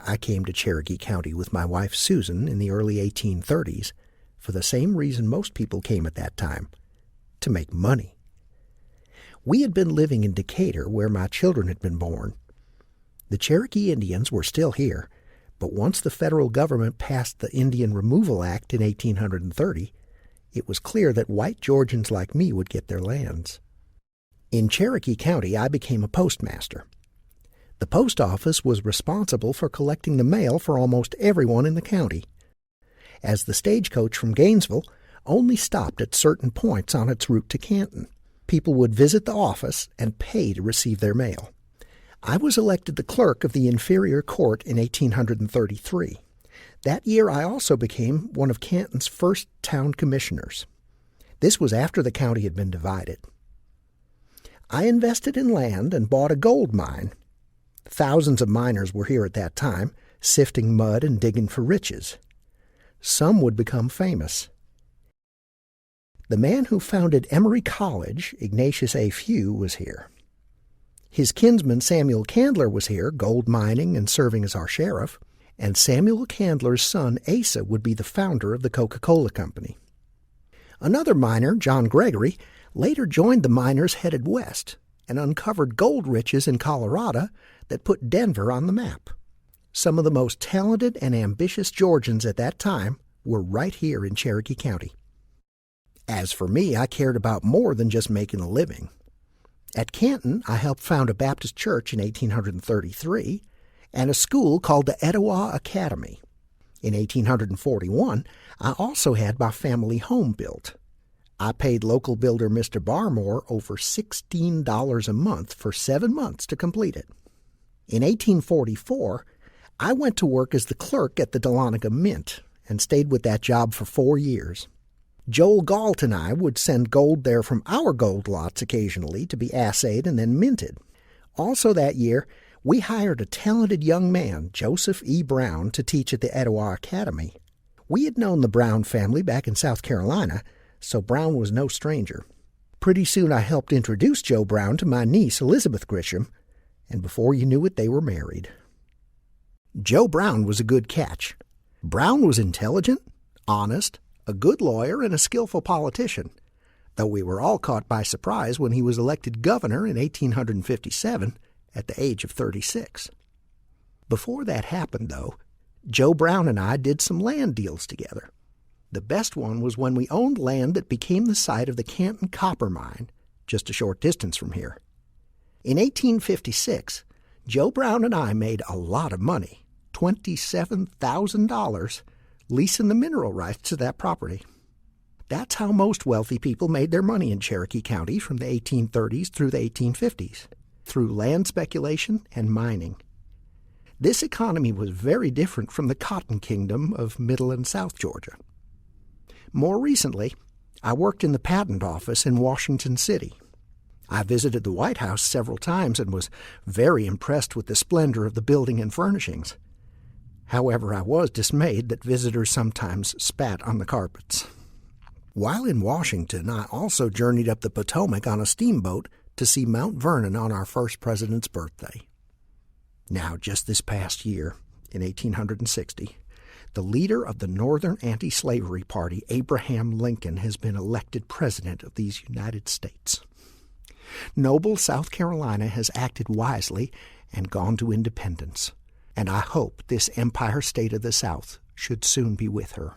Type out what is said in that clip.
I came to Cherokee County with my wife Susan in the early 1830s for the same reason most people came at that time, to make money. We had been living in Decatur where my children had been born. The Cherokee Indians were still here, but once the federal government passed the Indian Removal Act in 1830, it was clear that white Georgians like me would get their lands. In Cherokee County, I became a postmaster. The post office was responsible for collecting the mail for almost everyone in the county, as the stagecoach from Gainesville only stopped at certain points on its route to Canton. People would visit the office and pay to receive their mail. I was elected the clerk of the inferior court in 1833. That year I also became one of Canton's first town commissioners. This was after the county had been divided. I invested in land and bought a gold mine. Thousands of miners were here at that time, sifting mud and digging for riches. Some would become famous. The man who founded Emory College, Ignatius A. Few, was here. His kinsman Samuel Candler was here, gold mining and serving as our sheriff, and Samuel Candler's son Asa would be the founder of the Coca-Cola Company. Another miner, John Gregory, later joined the miners headed west and uncovered gold riches in Colorado that put Denver on the map. Some of the most talented and ambitious Georgians at that time were right here in Cherokee County. As for me, I cared about more than just making a living. At Canton, I helped found a Baptist church in 1833 and a school called the Etowah Academy. In 1841, I also had my family home built. I paid local builder Mr. Barmore over $16 a month for 7 months to complete it. In 1844, I went to work as the clerk at the Dahlonega Mint and stayed with that job for 4 years. Joel Galt and I would send gold there from our gold lots occasionally to be assayed and then minted. Also that year, we hired a talented young man, Joseph E. Brown, to teach at the Etowah Academy. We had known the Brown family back in South Carolina, so Brown was no stranger. Pretty soon I helped introduce Joe Brown to my niece, Elizabeth Grisham, and before you knew it, they were married. Joe Brown was a good catch. Brown was intelligent, honest, a good lawyer, and a skillful politician, though we were all caught by surprise when he was elected governor in 1857 at the age of 36. Before that happened, though, Joe Brown and I did some land deals together. The best one was when we owned land that became the site of the Canton copper mine, just a short distance from here. In 1856, Joe Brown and I made a lot of money, $27,000, leasing the mineral rights to that property. That's how most wealthy people made their money in Cherokee County from the 1830s through the 1850s, through land speculation and mining. This economy was very different from the cotton kingdom of Middle and South Georgia. More recently, I worked in the patent office in Washington City. I visited the White House several times and was very impressed with the splendor of the building and furnishings. However, I was dismayed that visitors sometimes spat on the carpets. While in Washington, I also journeyed up the Potomac on a steamboat to see Mount Vernon on our first president's birthday. Now, just this past year, in 1860, the leader of the Northern Anti-Slavery Party, Abraham Lincoln, has been elected president of these United States. Noble South Carolina has acted wisely and gone to independence, and I hope this Empire State of the South should soon be with her.